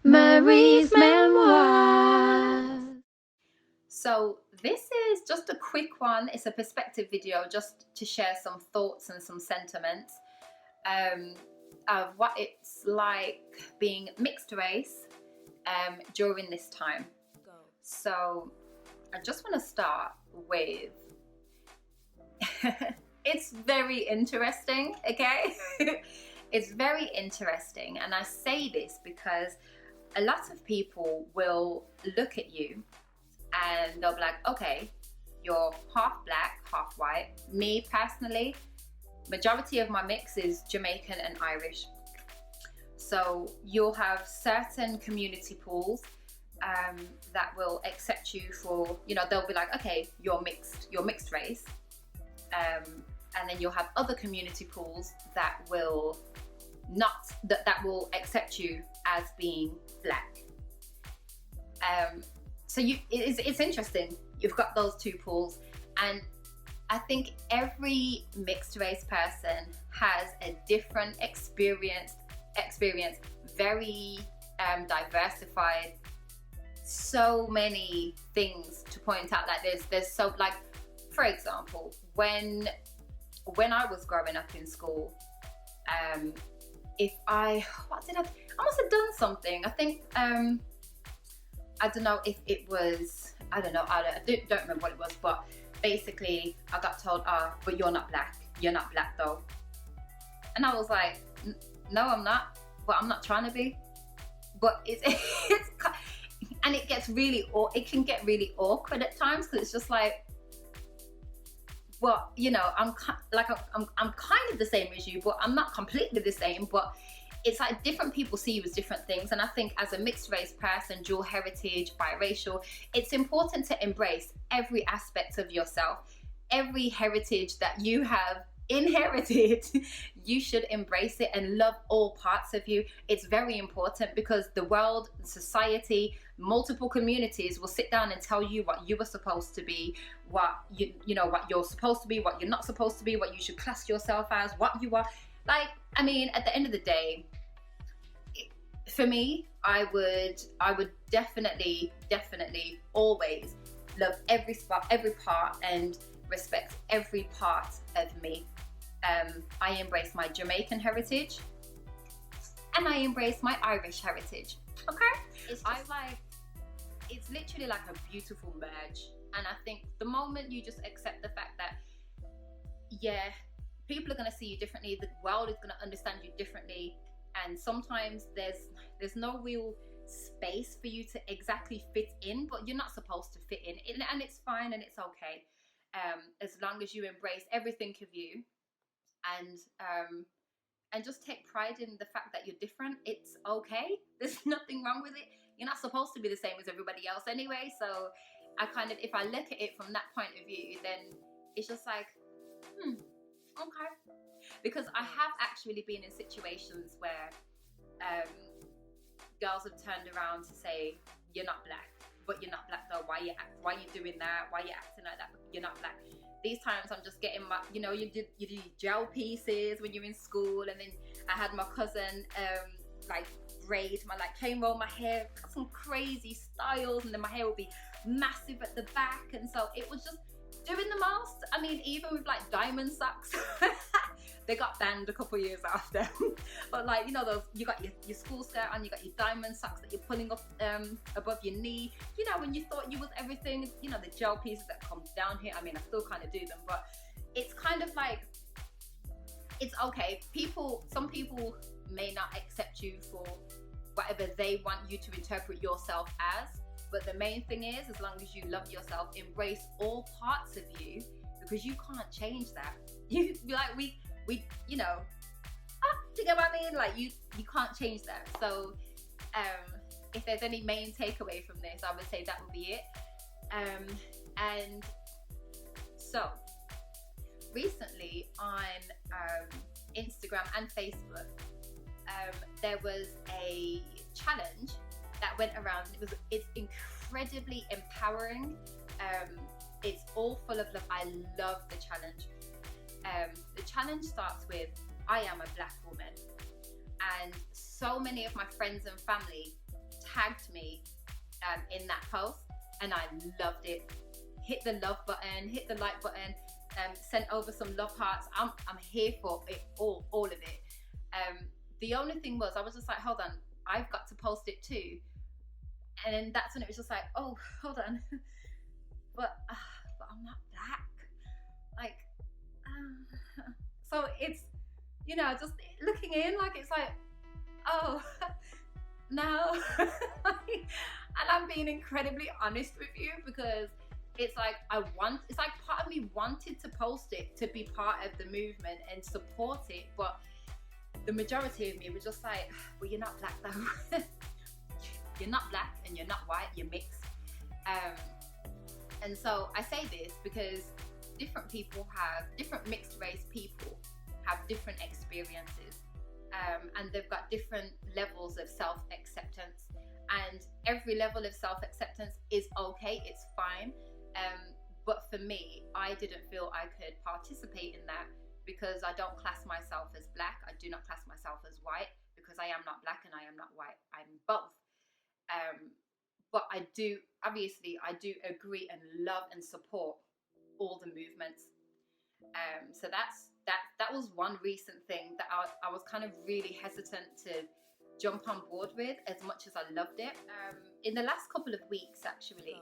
Marie's Memoirs. So this is just a quick one. It's a perspective video just to share some thoughts and some sentiments of what it's like being mixed race during this time. So I just want to start with it's very interesting, okay? It's very interesting, and I say this because a lot of people will look at you and they'll be like, okay, you're half black, half white. Me personally, majority of my mix is Jamaican and Irish. So you'll have certain community pools that will accept you for, they'll be like, okay, you're mixed race. And then you'll have other community pools that will that will accept you as being black. So it's interesting. You've got those two pools, and I think every mixed race person has a different experience, very diversified. So many things to point out. Like there's so, like, for example, when I was growing up in school, I must have done something. I think I don't know if it was, I don't remember what it was, but basically I got told, but you're not black though. And I was like, no, I'm not, but I'm not trying to be. But it's and it can get really awkward at times, because it's just like, well, I'm kind of the same as you, but I'm not completely the same. But it's like different people see you as different things. And I think as a mixed race person, dual heritage, biracial, it's important to embrace every aspect of yourself, every heritage that you have inherited. You should embrace it and love all parts of you. It's very important, because the world, society, multiple communities will sit down and tell you what you are supposed to be, what what you're supposed to be, what you're not supposed to be, what you should class yourself as, what you are. Like, I mean, at the end of the day, for me, I would definitely always love every part and respect every part of me. I embrace my Jamaican heritage and I embrace my Irish heritage. Okay? It's literally like a beautiful merge. And I think the moment you just accept the fact that, yeah, people are going to see you differently, the world is going to understand you differently, and sometimes there's no real space for you to exactly fit in, but you're not supposed to fit in, and it's fine and it's okay, as long as you embrace everything of you, and just take pride in the fact that you're different. It's okay. There's nothing wrong with it. You're not supposed to be the same as everybody else anyway. So if I look at it from that point of view, then it's just like, okay. Because I have actually been in situations where girls have turned around to say, you're not black, but you're not black though. Why you doing that? Why you acting like that? You're not black. These times I'm just getting my, you do gel pieces when you're in school, and then I had my cousin braid my, chain roll my hair, got some crazy styles, and then my hair would be massive at the back, and so it was just doing the most. I mean, even with diamond socks, they got banned a couple years after. But those, you got your school skirt on, you got your diamond socks that you're pulling up above your knee. When you thought you was everything, the gel pieces that come down here. I mean, I still kind of do them, but it's kind of like, it's okay. Some people may not accept you for whatever they want you to interpret yourself as. But the main thing is, as long as you love yourself, embrace all parts of you, because you can't change that. You do you get what I mean? You can't change that. So if there's any main takeaway from this, I would say that would be it. And so recently on Instagram and Facebook, there was a challenge that went around. It's incredibly empowering. It's all full of love. I love the challenge. The challenge starts with, I am a black woman. And so many of my friends and family tagged me in that post, and I loved it. Hit the love button, hit the like button, sent over some love hearts. I'm here for it, all of it. The only thing was, I was just like, hold on, I've got to post it too. And then that's when it was just like, oh, hold on, but I'm not black. Like, so it's, you know, just looking in, like, it's like, oh, no. And I'm being incredibly honest with you, because it's like, it's like part of me wanted to post it to be part of the movement and support it, but the majority of me was just like, well, you're not black though. You're not black and you're not white, you're mixed. And so I say this because different mixed race people have different experiences, and they've got different levels of self-acceptance, and every level of self-acceptance is okay, it's fine. But for me, I didn't feel I could participate in that because I don't class myself as black. I do not class myself as white, because I am not black and I am not white. I'm both. But I do agree and love and support all the movements. So that was one recent thing that I was kind of really hesitant to jump on board with, as much as I loved it. In the last couple of weeks, actually,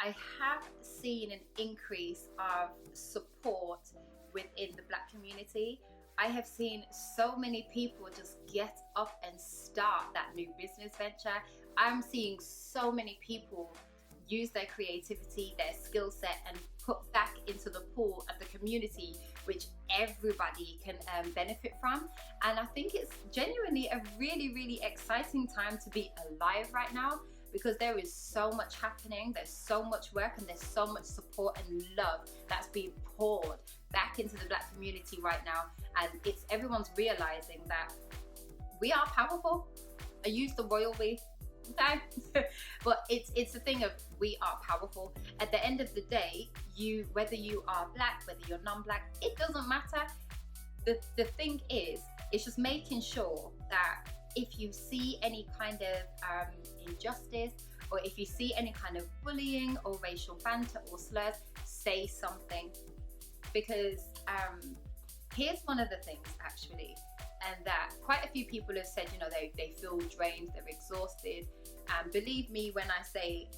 I have seen an increase of support within the black community. I have seen so many people just get up and start that new business venture. I'm seeing so many people use their creativity, their skill set, and put back into the pool of the community, which everybody can benefit from. And I think it's genuinely a really, really exciting time to be alive right now, because there is so much happening, there's so much work, and there's so much support and love that's being poured back into the black community right now. And it's everyone's realizing that we are powerful. I use the royal we, okay? But it's a thing of, we are powerful. At the end of the day, whether you are black, whether you're non-black, it doesn't matter. The thing is, it's just making sure that if you see any kind of injustice, or if you see any kind of bullying or racial banter or slurs, say something. Because here's one of the things, actually, and that quite a few people have said, you know, they feel drained, they're exhausted. And believe me when I say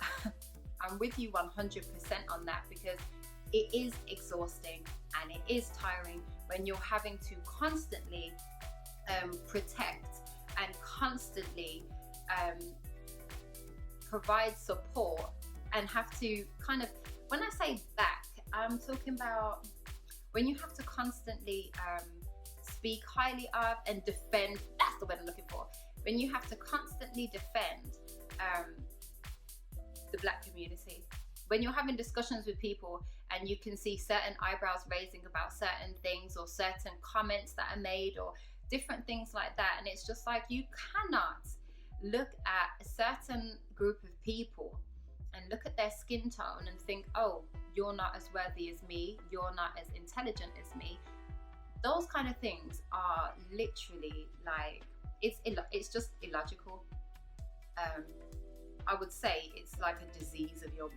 I'm with you 100% on that, because it is exhausting and it is tiring when you're having to constantly protect and constantly provide support, and have to kind of, when I say back, I'm talking about when you have to constantly speak highly of and defend, that's the word I'm looking for, when you have to constantly defend the black community, when you're having discussions with people and you can see certain eyebrows raising about certain things, or certain comments that are made, or different things like that, and it's just like, you cannot look at a certain group of people and look at their skin tone and think, oh, you're not as worthy as me, you're not as intelligent as me. Those kind of things are literally like, it's just illogical. I would say it's like a disease of your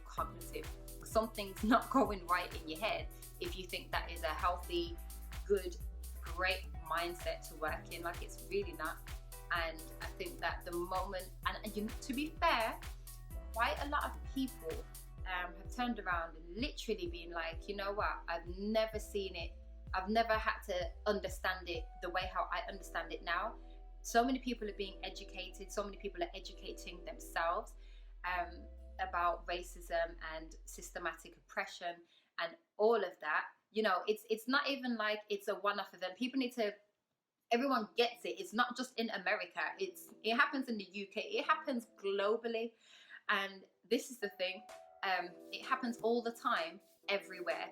cognitive. Something's not going right in your head if you think that is a healthy, good, great mindset to work in. Like, it's really not. And I think that the moment, and to be fair, quite a lot of people have turned around and literally been like, you know what, I've never seen it, I've never had to understand it the way how I understand it now. So many people are being educated, so many people are educating themselves about racism and systematic oppression and all of that. You know, it's not even like it's a one-off event. People need to, everyone gets it. It's not just in America. It happens in the UK. It happens globally. And this is the thing. It happens all the time, everywhere.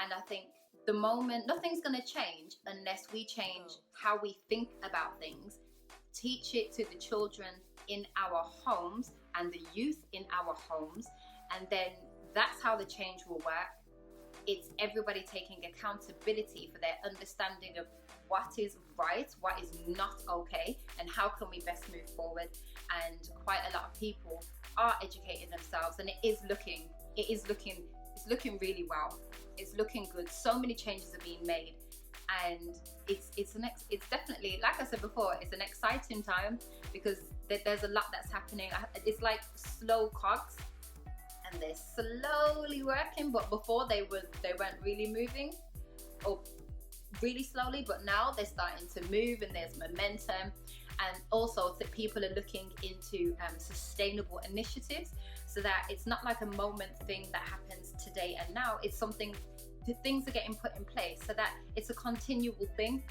And I think the moment, nothing's going to change unless we change how we think about things, teach it to the children in our homes and the youth in our homes. And then that's how the change will work. It's everybody taking accountability for their understanding of what is right, what is not okay, and how can we best move forward. And quite a lot of people are educating themselves, and it's looking really well. It's looking good. So many changes are being made, and it's definitely, like I said before, it's an exciting time because there's a lot that's happening. It's like slow cogs, and they're slowly working, but before they weren't really moving, or really slowly, but now they're starting to move, and there's momentum. And also that people are looking into sustainable initiatives, so that it's not like a moment thing that happens today and now. It's something, things are getting put in place so that it's a continual thing,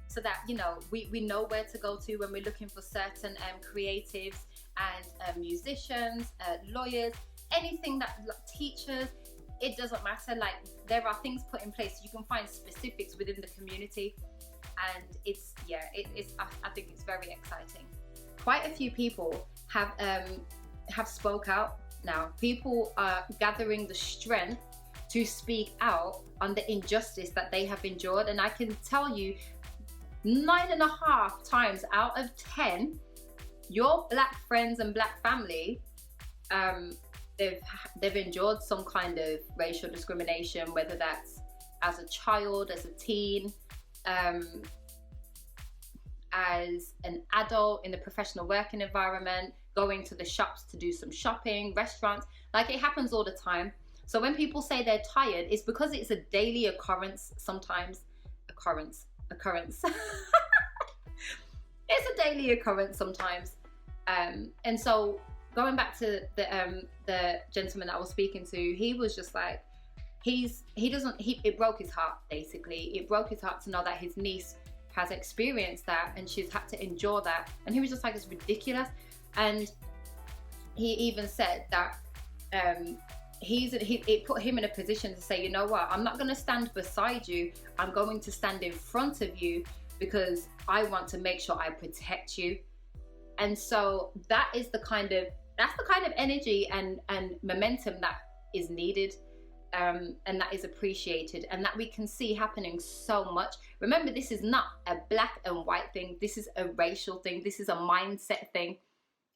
so that, you know, we know where to go to when we're looking for certain creatives and musicians, lawyers, anything that, like, teachers, it doesn't matter. Like, there are things put in place. You can find specifics within the community, and I think it's very exciting. Quite a few people have spoke out now. People are gathering the strength to speak out on the injustice that they have endured, and I can tell you, 9.5 times out of 10, your Black friends and Black family, they've endured some kind of racial discrimination, whether that's as a child, as a teen, as an adult in the professional working environment, going to the shops to do some shopping, restaurants. Like, it happens all the time. So when people say they're tired, it's because it's a daily occurrence sometimes. Occurrence. It's a daily occurrence sometimes. And so going back to the gentleman that I was speaking to, he was just like, it broke his heart, basically. It broke his heart to know that his niece has experienced that and she's had to endure that. And he was just like, it's ridiculous. And he even said that it put him in a position to say, you know what, I'm not going to stand beside you, I'm going to stand in front of you, because I want to make sure I protect you. And so that's the kind of energy and momentum that is needed, and that is appreciated, and that we can see happening so much. Remember, this is not a black and white thing. This is a racial thing. This is a mindset thing.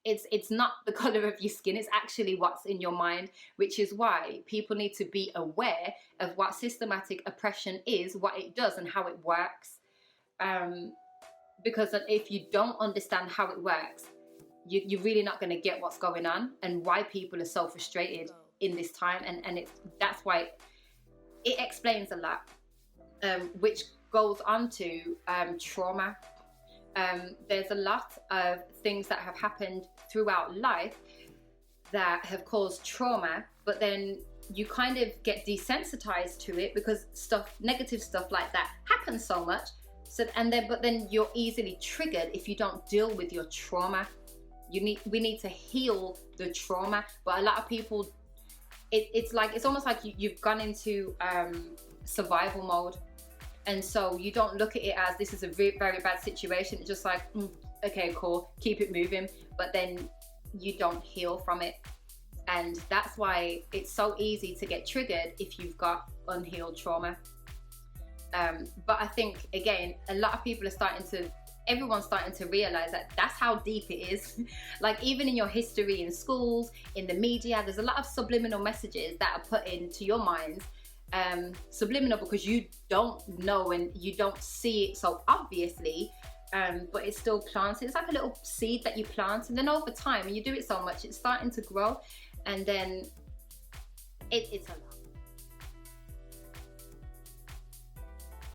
It's not the color of your skin. It's actually what's in your mind, which is why people need to be aware of what systematic oppression is, what it does, and how it works. Because if you don't understand how it works, you're really not going to get what's going on and why people are so frustrated in this time. And that's why it explains a lot, which goes on to trauma. There's a lot of things that have happened throughout life that have caused trauma, but then you kind of get desensitized to it because negative stuff like that happens so much. But then you're easily triggered if you don't deal with your trauma. We need to heal the trauma, but a lot of people, it's almost like you've gone into survival mode. And so you don't look at it as this is a very, very bad situation. It's just like, okay, cool, keep it moving. But then you don't heal from it. And that's why it's so easy to get triggered if you've got unhealed trauma. But I think, again, a lot of people everyone's starting to realize that that's how deep it is. Like, even in your history in schools, in the media, there's a lot of subliminal messages that are put into your minds. Subliminal because you don't know and you don't see it so obviously, but it's still planted. It's like a little seed that you plant, and then over time, when you do it so much, it's starting to grow, and then it's a lot.